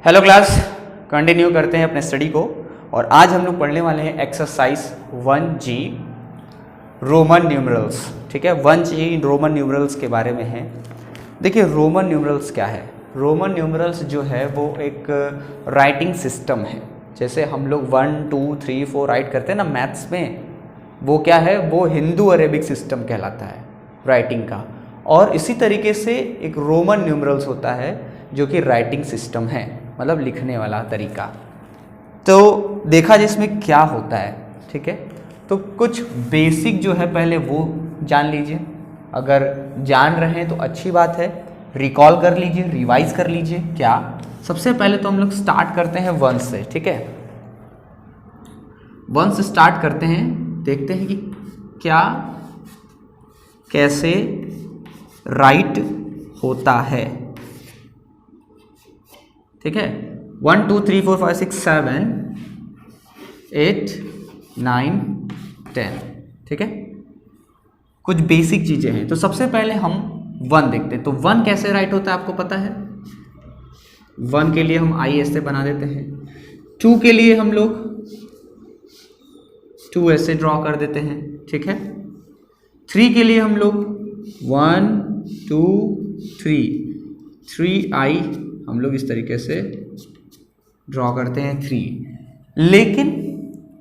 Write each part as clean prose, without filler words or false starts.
Hello class, continue करते हैं अपने स्टडी को। और आज हम लोग पढ़ने वाले हैं एक्सरसाइज 1G रोमन न्यूमरल्स। ठीक है, 1G रोमन न्यूमरल्स के बारे में है। देखिए रोमन न्यूमरल्स क्या है। रोमन न्यूमरल्स जो है वो एक राइटिंग सिस्टम है। जैसे हम लोग 1 2 3 4 राइट करते हैं ना मैथ्स में, वो क्या है, वो हिंदू अरेबिक सिस्टम कहलाता है राइटिंग का। और इसी तरीके से एक रोमन न्यूमरल्स होता है जो कि राइटिंग सिस्टम है, मतलब लिखने वाला तरीका। तो देखा जिसमें क्या होता है। ठीक है, तो कुछ बेसिक जो है पहले वो जान लीजिए। अगर जान रहे हैं तो अच्छी बात है, रिकॉल कर लीजिए, रिवाइज कर लीजिए। क्या, सबसे पहले तो हम लोग स्टार्ट करते हैं 1 से। ठीक है, 1 से स्टार्ट करते हैं, देखते हैं कि क्या कैसे राइट होता है। ठीक है, 1 2 3 4 5 6 7 8 9 10। ठीक है, कुछ बेसिक चीजें हैं। तो सबसे पहले हम 1 देखते हैं। तो 1 कैसे राइट होता है आपको पता है। 1 के लिए हम आई ऐसे बना देते हैं। 2 के लिए हम लोग 2 ऐसे ड्रॉ कर देते हैं। ठीक है, 3 के लिए हम लोग 1 2 3 आई हम लोग इस तरीके से ड्रॉ करते हैं 3। लेकिन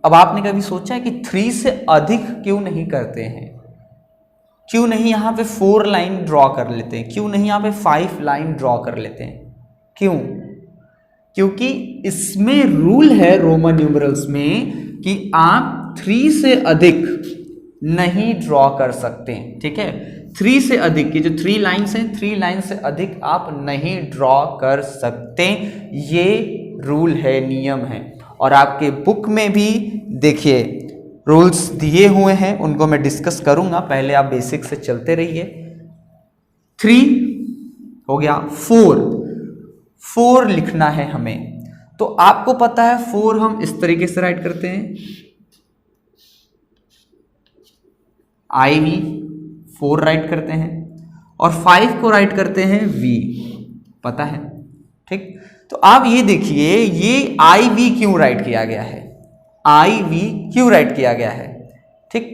अब आपने कभी सोचा है कि 3 से अधिक क्यों नहीं करते हैं? क्यों नहीं यहाँ पे 4 लाइन ड्रॉ कर लेते हैं? क्यों नहीं यहाँ पे 5 लाइन ड्रॉ कर लेते हैं? क्यों? क्योंकि इसमें रूल है रोमन न्यूमरल्स में कि आप 3 से अधिक नहीं ड्रॉ कर सकते। ठीक है, 3 से अधिक की जो 3 लाइन्स हैं, 3 लाइन से अधिक आप नहीं ड्रॉ कर सकते। ये रूल है, नियम है। और आपके बुक में भी देखिए रूल्स दिए हुए हैं, उनको मैं डिस्कस करूंगा। पहले आप बेसिक से चलते रहिए। 3 हो गया, 4 लिखना है हमें। तो आपको पता है 4 हम इस तरीके से राइट करते हैं, IV 4 राइट करते हैं, और 5 को राइट करते हैं V, पता है। ठीक, तो आप ये देखिए ये IV क्यों राइट किया गया है, IV क्यों राइट किया गया है। ठीक,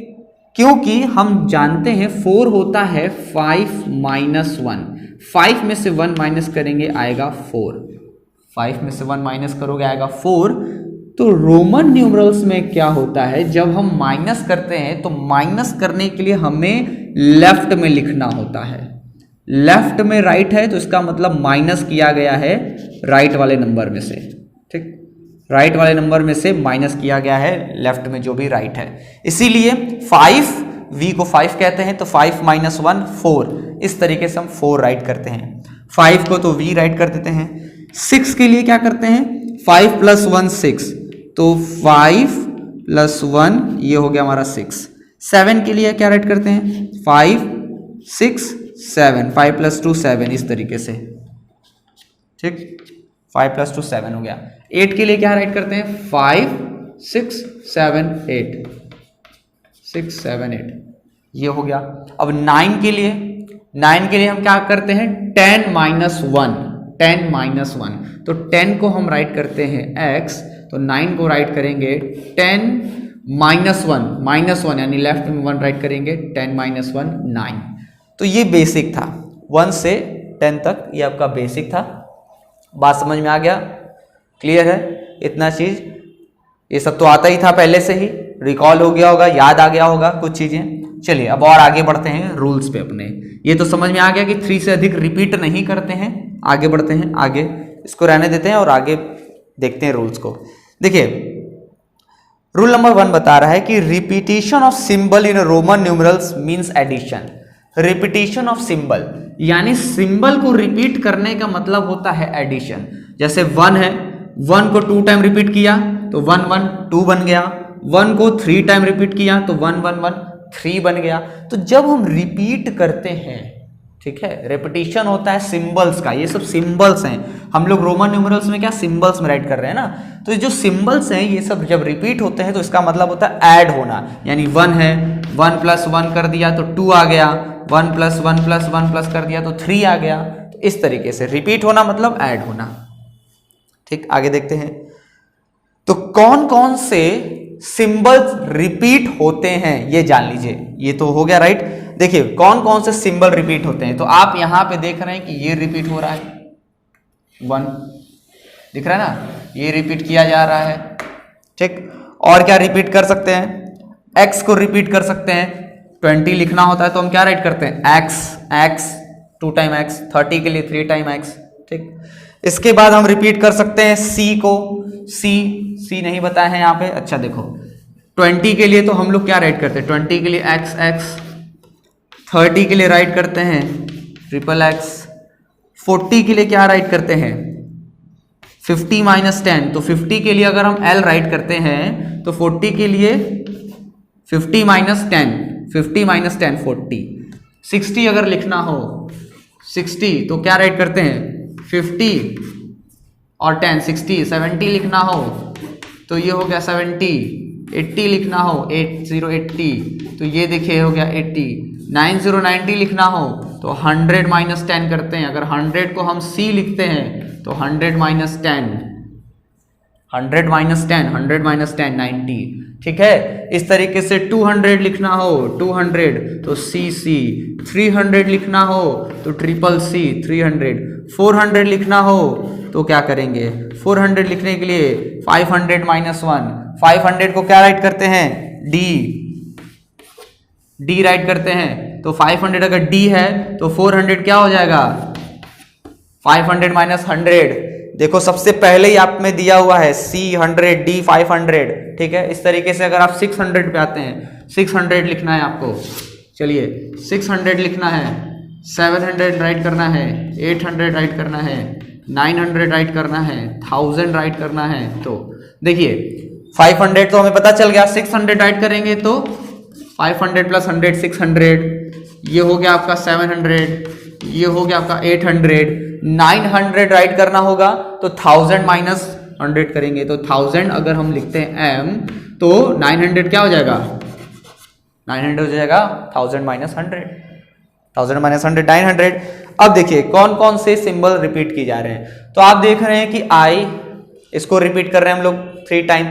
क्योंकि हम जानते हैं 4 होता है 5 - 1। 5 में से 1 माइनस करेंगे आएगा 4। 5 में से 1 माइनस करोगे आएगा 4। तो रोमन न्यूमरल्स में क्या होता है, जब हम माइनस करते हैं तो माइनस करने के लिए हमें लेफ्ट में लिखना होता है। लेफ्ट में राइट है तो इसका मतलब माइनस किया गया है राइट वाले नंबर में से। ठीक, राइट वाले नंबर में से माइनस किया गया है लेफ्ट में जो भी राइट है। इसीलिए 5 V को 5 कहते हैं, तो 5 - 1 4। इस तरीके से हम 4 राइट करते हैं। 5 को तो V राइट कर देते हैं। 6 के लिए क्या करते हैं, 5 + 1 6, तो 5 + 1 ये हो गया हमारा 6। 7 के लिए क्या राइट करते हैं, 5 6 7, 5 + 2 7, इस तरीके से। ठीक, 5 + 2 7 हो गया। 8 के लिए क्या राइट करते हैं, 5 6 7 8, 6 7 8, ये हो गया। अब 9 के लिए हम क्या करते हैं, 10 - 1, 10 - 1, तो 10 को हम राइट करते हैं x, तो 9 को राइट करेंगे 10 - 1 यानी लेफ्ट में 1 राइट करेंगे, 10 - 1 9। तो ये बेसिक था, 1 से 10 तक ये आपका बेसिक था। बात समझ में आ गया, क्लियर है इतना चीज। ये सब तो आता ही था पहले से ही, रिकॉल हो गया होगा, याद आ गया होगा कुछ चीजें। चलिए अब और आगे बढ़ते हैं रूल्स पे अपने। ये तो समझ में आ गया कि 3 से अधिक रिपीट नहीं करते हैं। आगे बढ़ते हैं, आगे इसको रहने देते हैं और आगे देखते हैं रूल्स को। देखिए रूल नंबर 1 बता रहा है कि repetition of symbol in Roman numerals means addition. Repetition of symbol यानी सिंबल को रिपीट करने का मतलब होता है एडिशन। जैसे 1 है, 1 को 2 टाइम रिपीट किया तो 1 1 2 बन गया। 1 को 3 टाइम रिपीट किया तो 1 1 1 3 बन गया। तो जब हम रिपीट करते हैं, ठीक है, रेपिटेशन होता है सिंबल्स का। ये सब सिंबल्स हैं, हम लोग रोमन न्यूमरल्स में क्या सिंबल्स में राइट कर रहे हैं ना। तो जो सिंबल्स हैं ये सब जब रिपीट होते हैं तो इसका मतलब होता है ऐड होना। यानी 1 है, 1 + 1 कर दिया तो 2 आ गया, 1 + 1 + 1 + कर दिया तो 3 आ गया। तो इस तरीके से रिपीट होना मतलब ऐड होना। ठीक, आगे देखते हैं। तो कौन कौन से सिंबल्स रिपीट होते हैं ये जान लीजिए। ये तो हो गया राइट। देखिए कौन कौन से सिंबल रिपीट होते हैं, तो आप यहां पे देख रहे हैं कि ये रिपीट हो रहा है 1, दिख रहा है ना, ये रिपीट किया जा रहा है। ठीक, और क्या रिपीट कर सकते हैं, x को रिपीट कर सकते हैं। 20 लिखना होता है तो हम क्या राइट करते हैं, x 2 टाइम x, 30 के लिए 3 टाइम x। ठीक, इसके बाद हम रिपीट कर सकते हैं c को, c नहीं बताया है यहाँ पे। अच्छा देखो 20 के लिए तो हम लोग क्या राइट करते हैं, 20 के लिए x, 30 के लिए राइट करते हैं XXX, 40 के लिए क्या राइट करते हैं 50 - 10। तो 50 के लिए अगर हम L राइट करते हैं तो 40 के लिए 50 - 10, 50 - 10 40। 60 अगर लिखना हो 60 तो क्या राइट करते हैं 50 और 10 60। 70 लिखना हो तो ये हो गया 70। 80 लिखना हो 80 तो ये देखिए हो गया 80। 90 लिखना हो तो 100 - 10 करते हैं। अगर 100 को हम C लिखते हैं तो 100 - 10, 100 - 10 90। ठीक है, इस तरीके से 200 लिखना हो 200 तो CC। 300 लिखना हो तो CCC 300। 400 लिखना हो तो क्या करेंगे, 400 लिखने के लिए 500 - 1। 500 को क्या राइट करते हैं D राइट करते हैं। तो 500 अगर D है तो 400 क्या हो जाएगा 500 - 100। देखो सबसे पहले ही आप में दिया हुआ है C 100 D 500। ठीक है, इस तरीके से अगर आप 600 पे आते हैं, 600 लिखना है आपको। चलिए 600 लिखना है, 700 राइट करना है, 800 राइट करना है, 900 राइट करना है, 1000 राइट करना है। तो देखिए 500 तो हमें पता चल गया, 600 राइट करेंगे तो 500 + 100 600, ये हो गया आपका 700, ये हो गया आपका 800। 900 राइट करना होगा तो 1000 - 100 करेंगे। तो 1000 अगर हम लिखते हैं M तो 900 क्या हो जाएगा 900 हो जाएगा 1000 - 100, 1000 - 100 900। अब देखिए कौन कौन से सिंबल रिपीट किए जा रहे हैं। तो आप देख रहे हैं कि I इसको रिपीट कर रहे हैं हम लोग 3 टाइम,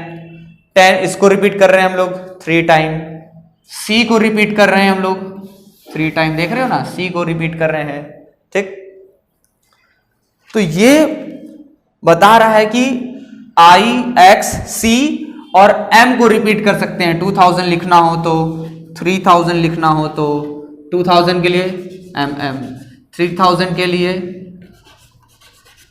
10 इसको रिपीट कर रहे हैं हम लोग 3 टाइम, C को रिपीट कर रहे हैं हम लोग 3 टाइम, देख रहे हो ना, C को रिपीट कर रहे हैं। ठीक, तो ये बता रहा है कि I X C और M को रिपीट कर सकते हैं। 2000 लिखना हो तो 3000 लिखना हो तो 2000 के लिए MM, 3000 के लिए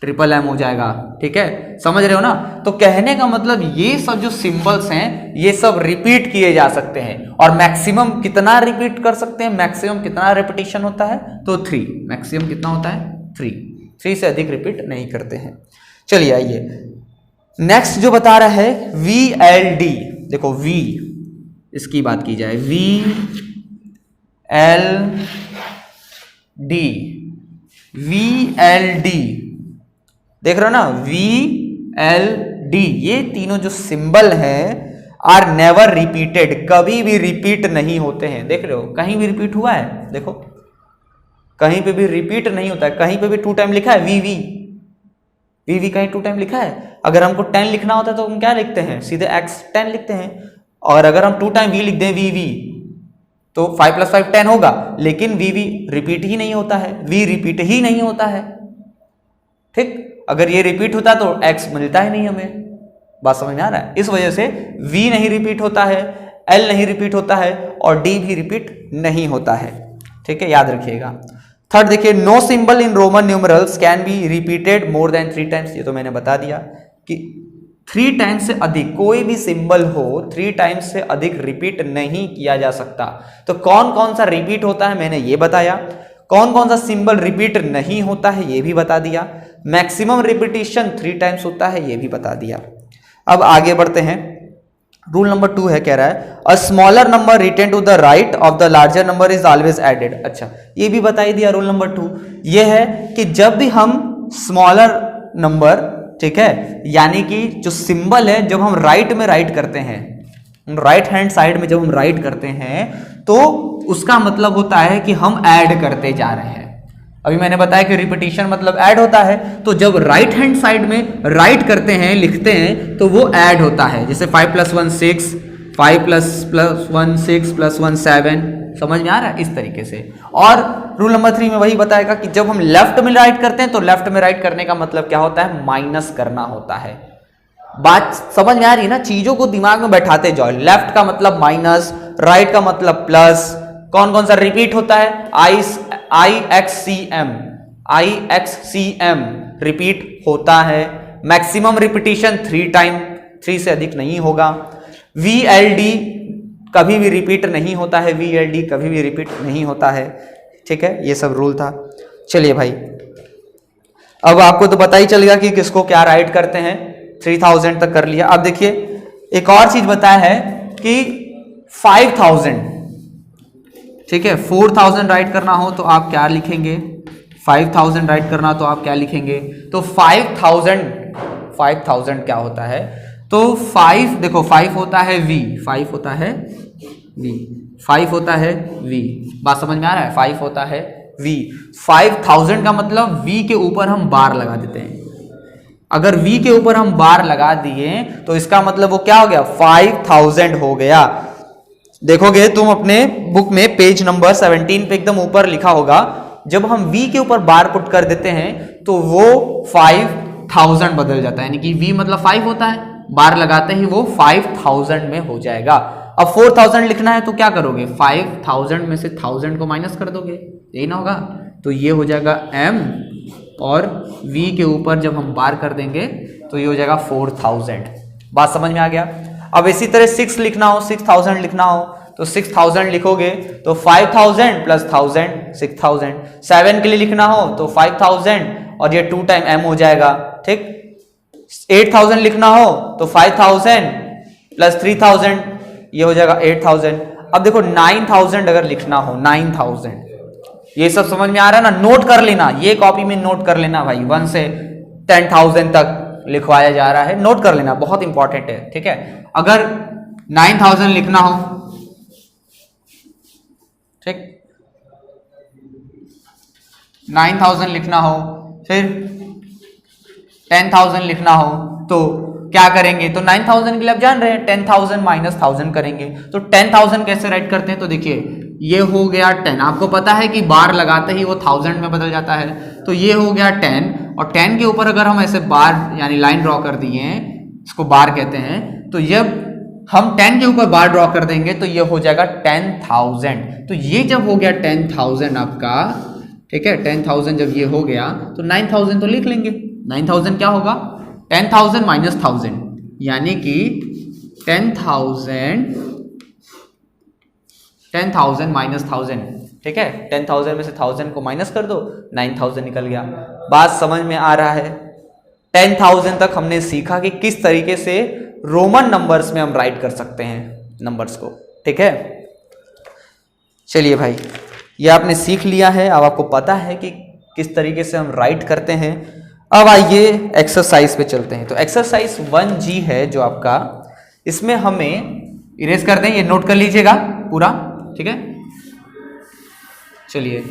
MM हो जाएगा। ठीक है, समझ रहे हो ना। तो कहने का मतलब ये सब जो सिंबल्स हैं ये सब रिपीट किए जा सकते हैं। और मैक्सिमम कितना रिपीट कर सकते हैं, मैक्सिमम कितना रिपीटिशन होता है तो 3। मैक्सिमम कितना होता है 3 से अधिक रिपीट नहीं करते हैं। चलिए आइए नेक्स्ट जो बता रहा है VLD। देखो V, इसकी बात की जाए VLD देख रहे हो ना, VLD ये तीनों जो सिंबल हैं आर नेवर रिपीटेड, कभी भी रिपीट नहीं होते हैं। देख रहे हो कहीं भी रिपीट हुआ है, देखो कहीं पे भी रिपीट नहीं होता है। कहीं पे भी 2 टाइम लिखा है VV कहीं 2 टाइम लिखा है। अगर हमको 10 लिखना होता है तो हम क्या लिखते हैं, सीधे X 10 लिखते हैं। और अगर हम 2 टाइम V लिख दें VV तो 5 + 5 10 होगा, लेकिन VV रिपीट ही नहीं होता है, V रिपीट ही नहीं होता है। ठीक, अगर ये रिपीट होता तो X मिलता ही नहीं हमें। बात समझ में आ रहा है। इस वजह से V नहीं रिपीट होता है, L नहीं रिपीट होता है और D भी रिपीट नहीं होता है। ठीक है, याद रखिएगा। थर्ड देखिए, no symbol in Roman numerals can be repeated more than 3 times. ये तो मैंने बता दिया कि 3 टाइम्स से अधिक कोई भी सिंबल हो 3 टाइम्स से अधिक रिपीट नहीं किया जा सकता। तो कौन कौन सा रिपीट होता है मैंने ये बताया, कौन कौन सा सिंबल रिपीट नहीं होता है ये भी बता दिया, मैक्सिमम रिपीटिशन 3 टाइम्स होता है ये भी बता दिया। अब आगे बढ़ते हैं। रूल नंबर 2 है, कह रहा है a smaller number written to the right of the larger number is always added. अच्छा, ये भी बता ही दिया। रूल नंबर 2 ये है कि जब भी हम स्मॉलर नंबर, ठीक है, यानी कि जो सिंबल है जब हम राइट में राइट करते हैं, राइट हैंड साइड में जब हम राइट करते हैं तो उसका मतलब होता है कि हम ऐड करते जा रहे हैं। अभी मैंने बताया कि रिपीटिशन मतलब ऐड होता है, तो जब राइट हैंड साइड में राइट करते हैं, लिखते हैं, तो वो ऐड होता है। जैसे 5 + 1 6, 5 + 1 6 + 1 7, समझ में आ रहा है इस तरीके से। और रूल नंबर 3 में वही बताएगा कि जब हम लेफ्ट में राइट करते हैं तो लेफ्ट में राइट करने का मतलब क्या होता है, माइनस करना होता है। बात समझ में आ रही है ना, चीजों को दिमाग में बैठाते जाओ। लेफ्ट का मतलब माइनस, राइट का मतलब प्लस। कौन कौन सा रिपीट होता है, IXCM रिपीट होता है। मैक्सिमम रिपीटिशन 3 टाइम, 3 से अधिक नहीं होगा। VLD कभी भी रिपीट नहीं होता है, VLD कभी भी रिपीट नहीं होता है। ठीक है, ये सब रूल था। चलिए भाई, अब आपको तो पता ही चल गया कि किसको क्या राइट करते हैं। 3000 तक कर लिया। अब देखिए एक और चीज बताया है कि 5000, ठीक है, 4000 राइट करना हो तो आप क्या लिखेंगे, 5000 राइट करना तो आप क्या लिखेंगे। तो 5000 क्या होता है, तो 5 देखो 5 होता है V, 5 होता है V, 5 होता है V। बात समझ में आ रहा है, 5 होता है V। 5000 का मतलब V के ऊपर हम बार लगा देते हैं। अगर V के ऊपर हम बार लगा दिए तो इसका मतलब वो क्या हो गया, 5000 हो गया। देखोगे तुम अपने बुक में पेज नंबर 17 पे एकदम ऊपर लिखा होगा, जब हम V के ऊपर बार पुट कर देते हैं तो वो 5000 बदल जाता है। यानी कि V मतलब 5 होता है, बार लगाते ही वो 5000 में हो जाएगा। अब 4000 लिखना है तो क्या करोगे, 5000 में से 1000 को माइनस कर दोगे, यही ना होगा। तो ये हो जाएगा M, और V के ऊपर जब हम बार कर देंगे तो ये हो जाएगा 4000। बात समझ में आ गया। अब इसी तरह 6 लिखना हो, 6000 लिखना हो तो 6000 लिखोगे तो 5000 + 1000 6000। 7 के लिए लिखना हो तो 5000 और ये 2 टाइम M हो जाएगा, ठीक। 8000 लिखना हो तो 5000 + 3000, ये हो जाएगा 8000। अब देखो 9000 अगर लिखना हो, 9000, ये सब समझ में आ रहा है ना, नोट कर लेना, ये कॉपी में नोट कर लेना भाई। 1 से 10,000 तक लिखवाया जा रहा है, नोट कर लेना, बहुत इंपॉर्टेंट है, ठीक है। अगर 9000 लिखना हो, ठीक, 9000 लिखना हो, फिर 10,000 लिखना हो तो क्या करेंगे, तो 9000 के लिए आप जान रहे हैं 10,000 - 1000 करेंगे। तो 10,000 कैसे राइट करते हैं, तो देखिए ये हो गया 10, आपको पता है कि बार लगाते ही वो 1000 में बदल जाता है। तो ये हो गया 10, और 10 के ऊपर अगर हम ऐसे बार यानी लाइन ड्रॉ कर दिए हैं, इसको बार कहते हैं, तो जब हम 10 के ऊपर बार ड्रॉ कर देंगे तो ये हो जाएगा 10,000। तो ये जब हो गया 10,000 आपका, ठीक है, 10,000 जब ये हो गया तो 9000 तो लिख लेंगे। 9000 क्या होगा, 10,000 - 1000, यानी कि 10,000 - 1000, ठीक है। 10,000 में से 1000 को माइनस कर दो, 9000 निकल गया। बात समझ में आ रहा है। 10,000 तक हमने सीखा कि किस तरीके से रोमन नंबर्स में हम राइट कर सकते हैं नंबर्स को, ठीक है। चलिए भाई, ये आपने सीख लिया है, अब आपको पता है कि किस तरीके से हम राइट करते हैं। अब आइए एक्सरसाइज पे चलते हैं। तो एक्सरसाइज 1G है जो आपका, इसमें हमें इरेज कर दें, ये नोट कर लीजिएगा पूरा, ठीक है। चलिए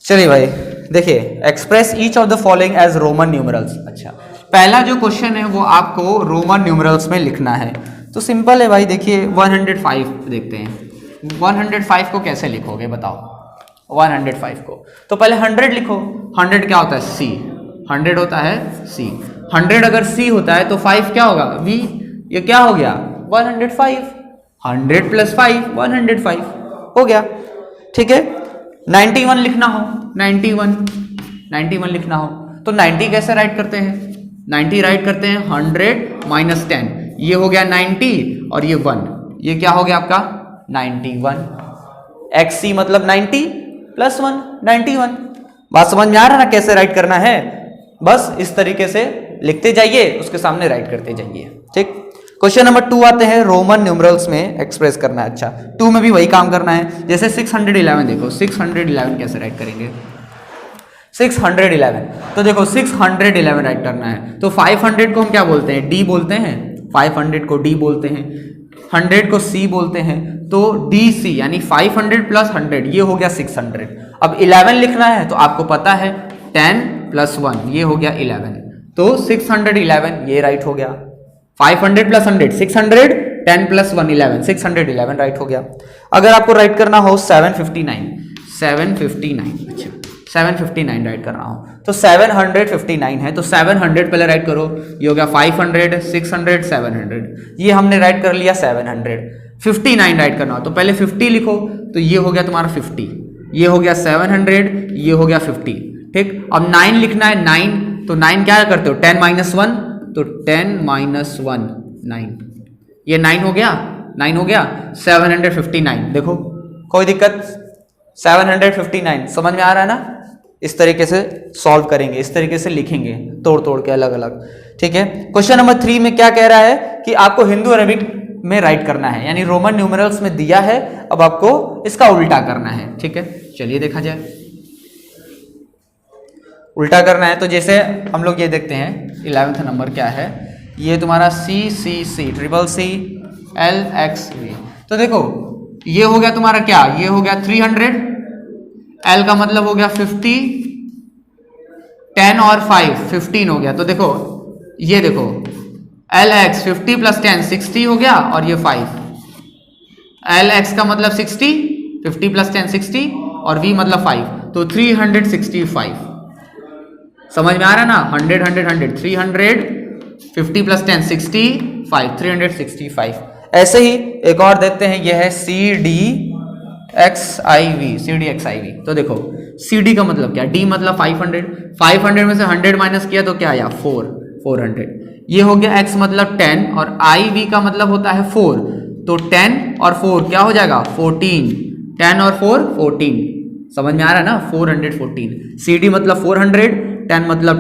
चलिए भाई, देखिए express each of the following as Roman numerals. अच्छा, पहला जो क्वेश्चन है वो आपको रोमन न्यूमरल्स में लिखना है। तो सिंपल है भाई, देखिए 105 देखते हैं। 105 को कैसे लिखोगे बताओ, 105 को तो पहले 100 लिखो। 100 क्या होता है, C, 100 होता है C। 100 अगर C होता है तो 5 क्या होगा, V, ये क्या हो गया 105। 100 + 5 105 हो गया, ठीक है। 91 लिखना हो, 91 लिखना हो तो 90 कैसे राइट करते हैं, 90 राइट करते हैं 100 - 10, ये हो गया 90 और ये 1, ये क्या हो गया आपका 91। XC मतलब 90 + 1 91। बात समझ में आ रहा है ना कैसे राइट करना है, बस इस तरीके से लिखते जाइए, उसके सामने राइट करते जाइए, ठीक। क्वेश्चन नंबर 2 आते हैं, रोमन न्यूमरल्स में एक्सप्रेस करना है। अच्छा, 2 में भी वही काम करना है। जैसे 611 देखो, 611 कैसे राइट करेंगे। 611। तो देखो 611 राइट करना है, तो 500 को हम क्या बोलते हैं, डी बोलते हैं, 500 को डी बोलते हैं, 100 को सी बोलते हैं, तो डी सी यानी 500 प्लस 100 ये हो गया 600। अब 11 लिखना है तो आपको पता है 10 प्लस 1 ये हो गया 11, तो 611 ये राइट हो गया। 500 प्लस 100 600, 10 प्लस 1 11, 611 राइट हो गया। अगर आपको राइट करना हो 759, 759, अच्छा 759 राइट करना हो तो 759 है, तो 700 पहले राइट करो, ये हो गया 500, 600, 700, ये हमने राइट कर लिया 700। 59 राइट करना हो तो पहले 50 लिखो, तो ये हो गया तुम्हारा 50, ये हो गया 700, ये हो गया 50, ठीक। अब 9 लिखना है, 9, तो 9 क्या करते हो, 10 माइनस 1, तो 10 माइनस 1 9, ये 9 हो गया, 9 हो गया, 759। देखो कोई दिक्कत, 759 समझ में आ रहा है ना। इस तरीके से सॉल्व करेंगे, इस तरीके से लिखेंगे तोड़ तोड़ के अलग अलग, ठीक है। क्वेश्चन नंबर 3 में क्या कह रहा है कि आपको हिंदू अरबिक में राइट करना है, यानी रोमन न्यूमेरल्स में दिया है, अब आपको इसका उल्टा करना है, ठीक है। चलिए देखा जाए, उल्टा करना है तो जैसे हम लोग ये देखते हैं 11वां नंबर क्या है, ये तुम्हारा C C C triple C L X V, तो देखो ये हो गया तुम्हारा क्या, ये हो गया 300, एल का मतलब हो गया 50, 10 और 5 15 हो गया, तो देखो ये देखो एल एक्स 50 प्लस 10 60 हो गया, और ये 5, एल एक्स का मतलब 60, 50 प्लस 10 60, और वी मतलब 5, तो 365। समझ में आ रहा है ना, 100 100 100 300, 50 प्लस 10 65, 365। ऐसे ही एक और देखते हैं, यह है C D X I V, C D X I V, तो देखो सी डी का मतलब क्या, डी मतलब 500, 500 में से 100 माइनस किया तो क्या आया 400, ये हो गया x मतलब 10, और आई वी का मतलब होता है 4, तो 10 और 4 क्या हो जाएगा 14, 10 और 4 14, समझ में आ रहा है ना, 414। सी डी मतलब 400, 10 मतलब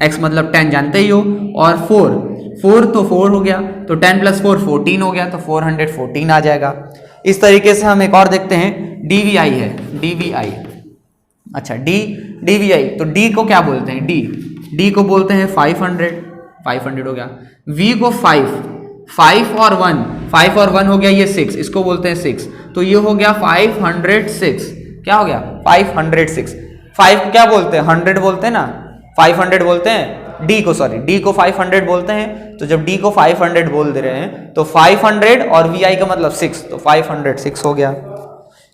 x मतलब 10 जानते ही हो, और 4 तो 4 हो गया, तो 10 प्लस 4 14 हो गया, तो 414 आ जाएगा। इस तरीके से हम एक और देखते हैं, डीवीआई है, डीवीआई, अच्छा डीवीआई, तो डी को क्या बोलते हैं, डी को बोलते हैं 500 हो गया, वी को 5 और 1 हो गया, ये 6, इसको बोलते हैं 6, तो ये हो गया 506, क्या हो गया 506। 5 क्या बोलते हैं, 100 बोलते हैं ना, 500 बोलते हैं, डी को 500 बोलते हैं, तो जब डी को 500 बोल दे रहे हैं तो 500 और वी आई का मतलब 6, तो 506 हो गया।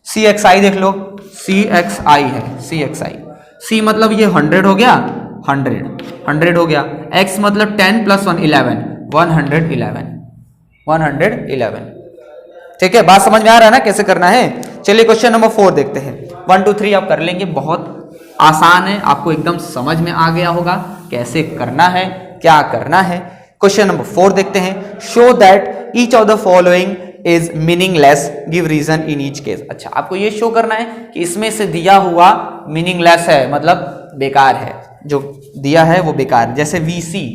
सी एक्स आई देख लो, सी एक्स आई है, सी एक्स आई, सी मतलब ये 100 हो गया, 100 हो गया, x मतलब 10 प्लस 1 11, 111, ठीक है। बात समझ में आ रहा है ना कैसे करना है। चलिए क्वेश्चन नंबर 4 देखते हैं, 1 2 3 आप कर लेंगे, बहुत आसान है, आपको एकदम समझ में आ गया होगा कैसे करना है, क्या करना है। क्वेश्चन नंबर 4 देखते हैं, show that each of the following is meaningless, give reason in each case. अच्छा, आपको ये शो करना है कि इसमें से दिया हुआ मीनिंगलेस है, मतलब बेकार है, जो दिया है वो बेकार, जैसे वीसी,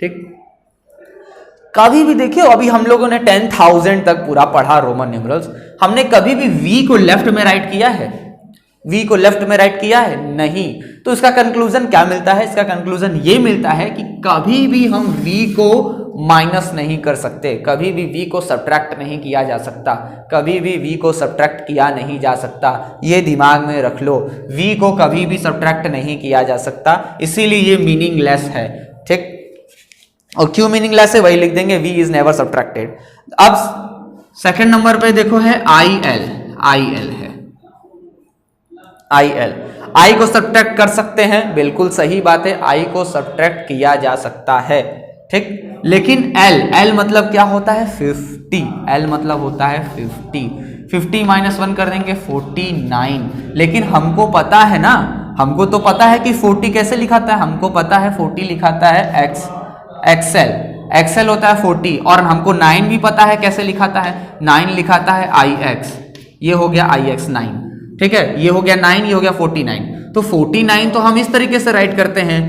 ठीक। कभी भी देखिए, अभी हम लोगों ने 10,000 तक पूरा पढ़ा रोमन न्यूमेरल्स, हमने कभी भी वी को लेफ्ट में राइट किया है, वी को लेफ्ट में राइट किया है नहीं। तो इसका कंक्लूजन क्या मिलता है, इसका कंक्लूजन ये मिलता है कि कभी भी हम वी को माइनस नहीं कर सकते, कभी भी वी को सब्ट्रैक्ट नहीं किया जा सकता, कभी भी वी को सब्ट्रैक्ट किया नहीं जा सकता, ये दिमाग में रख लो, वी को कभी भी सब्ट्रैक्ट नहीं किया जा सकता, इसीलिए ये मीनिंगलेस है, ठीक। और क्यों मीनिंगलेस है वही लिख देंगे, वी इज नेवर सब्ट्रैक्टेड। अब सेकंड नंबर पे देखो है आई एल है, आई को सब्ट्रैक्ट कर सकते हैं, बिल्कुल सही बात है, आई को सब्ट्रैक्ट किया जा सकता है, ठीक। लेकिन एल मतलब क्या होता है 50, एल मतलब होता है 50 माइनस 1 कर देंगे 49, लेकिन हमको पता है ना, हमको तो पता है कि 40 कैसे लिखाता है, हमको पता है 40 लिखाता है एक्सएल होता है 40, और हमको 9 भी पता है कैसे लिखाता है, 9 लिखाता है IX, ये हो गया IX 9, ठीक है, ये हो गया 9, ये हो गया 49, तो 49 तो हम इस तरीके से राइट करते हैं,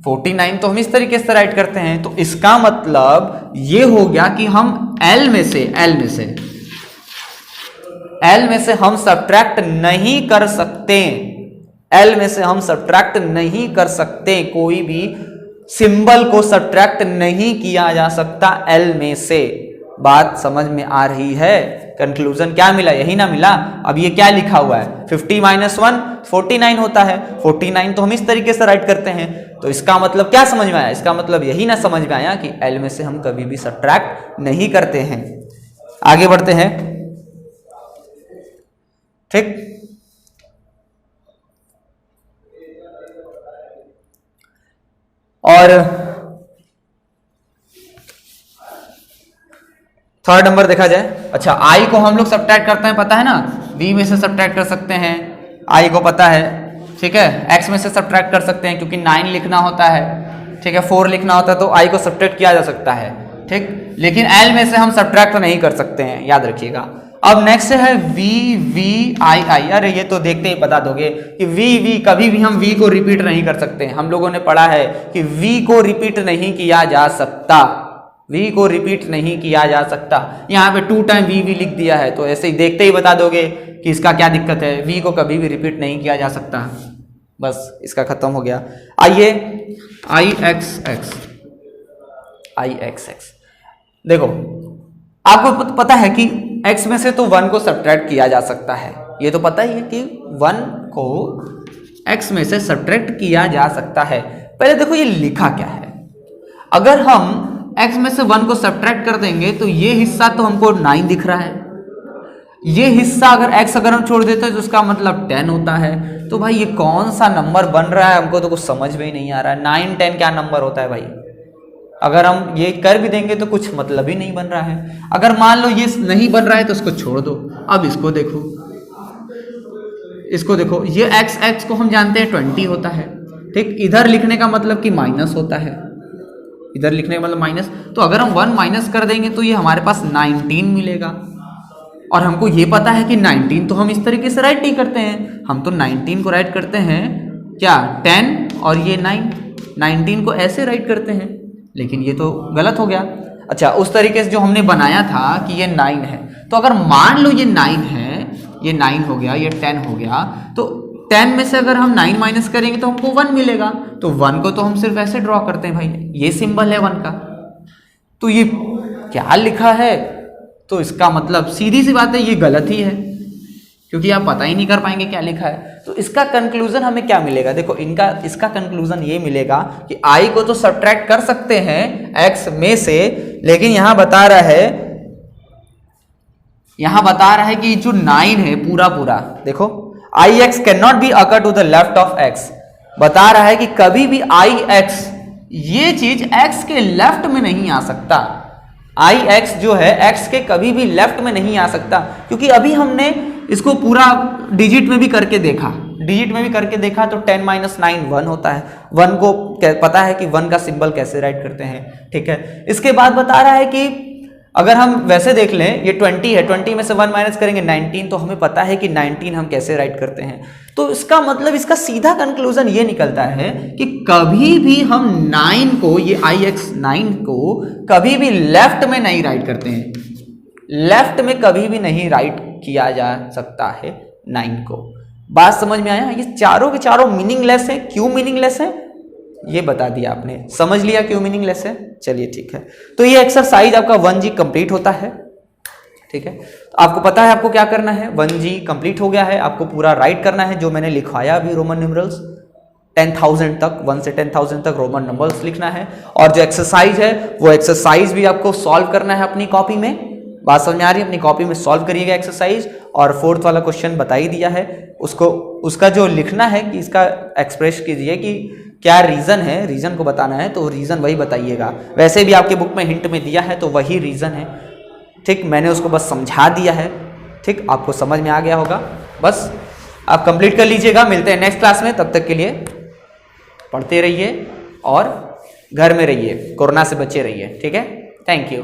49 तो हम इस तरीके से राइट करते हैं, तो इसका मतलब ये हो गया कि हम एल में से L में से हम सब्ट्रैक्ट नहीं कर सकते, L में से हम सब्ट्रैक्ट नहीं कर सकते, कोई भी सिंबल को सब्ट्रैक्ट नहीं किया जा सकता L में से। बात समझ में आ रही है? कंक्लूजन क्या मिला? यही ना मिला। अब ये क्या लिखा हुआ है? 50 - 1 49 होता है। 49 तो हम इस तरीके से राइट करते हैं, तो इसका मतलब क्या समझ में आया? इसका मतलब यही ना समझ में आया कि L में से हम कभी भी सब्ट्रैक्ट नहीं करते हैं। आगे बढ़ते हैं, ठीक। और थर्ड नंबर देखा जाए। अच्छा, आई को हम लोग सब्ट्रैक्ट करते हैं, पता है ना, v में से सब्ट्रैक्ट कर सकते हैं, आई को पता है, ठीक है। x में से सब्ट्रैक्ट कर सकते हैं क्योंकि 9 लिखना होता है, ठीक है, 4 लिखना होता है, तो आई को सब्ट्रैक्ट किया जा सकता है, ठीक। लेकिन l में से हम सब्ट्रैक्ट नहीं कर सकते हैं, याद रखिएगा। अब नेक्स्ट है v v i i। अरे ये तो देखते ही बता दोगे कि v v कभी भी हम v को रिपीट नहीं कर सकते। हम लोगों ने पढ़ा है कि v को रिपीट नहीं किया जा सकता, v को रिपीट नहीं किया जा सकता। यहाँ पे 2 टाइम v लिख दिया है, तो ऐसे ही देखते ही बता दोगे कि इसका क्या दिक्कत है। v को कभी भी रिपीट नहीं किया जा सकता, बस इसका खत्म हो गया। आइए ixx देखो, आपको पता है कि x में से तो 1 को सब्ट्रैक्ट किया जा सकता है, ये तो पता ही है कि 1 को x में से सब्ट्रैक्ट किया जा सकता है। पहले देखो ये लिखा क्या है। अगर हम x में से 1 को सब्ट्रैक्ट कर देंगे तो ये हिस्सा तो हमको 9 दिख रहा है, ये हिस्सा अगर x अगर हम छोड़ देते हैं तो उसका मतलब 10 होता है। तो भाई ये कौन सा नंबर बन रहा है, हमको तो कुछ समझ में ही नहीं आ रहा है। 9 10 क्या नंबर होता है भाई? अगर हम ये कर भी देंगे तो कुछ मतलब ही नहीं बन रहा है। अगर मान लो ये नहीं बन रहा है तो इसको छोड़ दो। अब इसको देखो, इसको देखो, ये x को हम जानते हैं 20 होता है, ठीक। इधर लिखने का मतलब कि माइनस होता है, इधर लिखने का मतलब माइनस। तो अगर हम 1 माइनस कर देंगे तो ये हमारे पास 19 मिलेगा। और हमको ये पता है कि 19 तो हम इस तरीके से राइट नहीं करते हैं, हम तो 19 को राइट करते हैं क्या, 10 और ये 9, 19 को ऐसे राइट करते हैं, लेकिन ये तो गलत हो गया। अच्छा, उस तरीके से जो हमने बनाया था कि ये 9 है, तो अगर मान लो ये 9 है, ये 9 हो गया, ये 10 हो गया, तो 10 में से अगर हम 9 माइनस करेंगे तो हमको 1 मिलेगा। तो 1 को तो हम सिर्फ ऐसे ड्रॉ करते हैं भाई, ये सिंबल है 1 का। तो ये क्या लिखा है, तो इसका मतलब सीधी सी बात है ये गलत ही है, क्योंकि आप पता ही नहीं कर पाएंगे क्या लिखा है। तो इसका कंक्लूजन हमें क्या मिलेगा? देखो, इसका कंक्लूजन ये मिलेगा कि आई को तो सब्ट्रैक्ट कर सकते हैं x में से, लेकिन यहां बता रहा है कि जो 9 है पूरा देखो, ix can not be occur to the left of x। बता रहा है कि कभी भी ix, ये चीज x के लेफ्ट में नहीं आ सकता। ix जो है x के कभी भी लेफ्ट में नहीं आ सकता, क्योंकि अभी हमने इसको पूरा डिजिट में भी करके देखा, तो 10 - 9 1 होता है। 1 को पता है कि 1 का सिंबल कैसे राइट करते हैं, ठीक है। इसके बाद बता रहा है कि अगर हम वैसे देख लें, ये 20 है, 20 में से 1 माइनस करेंगे 19, तो हमें पता है कि 19 हम कैसे राइट करते हैं। तो इसका मतलब, इसका सीधा कंक्लूजन ये निकलता है कि कभी भी हम 9 को, ये ix 9 को कभी भी लेफ्ट में नहीं राइट करते हैं, लेफ्ट में कभी भी नहीं राइट किया जा सकता है 9 को। बात समझ में आया? ये चारों के चारों मीनिंगलेस है। क्यों मीनिंगलेस है ये बता दिया आपने, समझ लिया क्यों मीनिंगलेस है। चलिए ठीक है, तो ये एक्सरसाइज आपका 1G कंप्लीट होता है, ठीक है। तो आपको पता है आपको क्या करना है, 1G कंप्लीट हो गया है, आपको पूरा राइट करना है जो मैंने लिखवाया अभी, रोमन न्यूमरल्स 10,000 तक, 1 से 10,000 तक रोमन नंबर्स लिखना है। और जो एक्सरसाइज है वो एक्सरसाइज भी आपको सॉल्व करना है अपनी कॉपी में। बात समझ में आ रही है? अपनी कॉपी में सॉल्व करिएगा एक्सरसाइज। और 4th वाला क्वेश्चन बता ही दिया है, उसका जो लिखना है कि इसका एक्सप्रेस कीजिए कि क्या रीजन है, रीजन को बताना है, तो रीजन वही बताइएगा। वैसे भी आपके बुक में हिंट में दिया है तो वही रीजन है, ठीक। मैंने उसको बस समझा दिया है, ठीक। आपको समझ में आ गया होगा, बस आप कंप्लीट कर लीजिएगा। मिलते हैं नेक्स्ट क्लास में, तब तक के लिए पढ़ते रहिए और घर में रहिए, कोरोना से बचे रहिए, ठीक है। Thank you.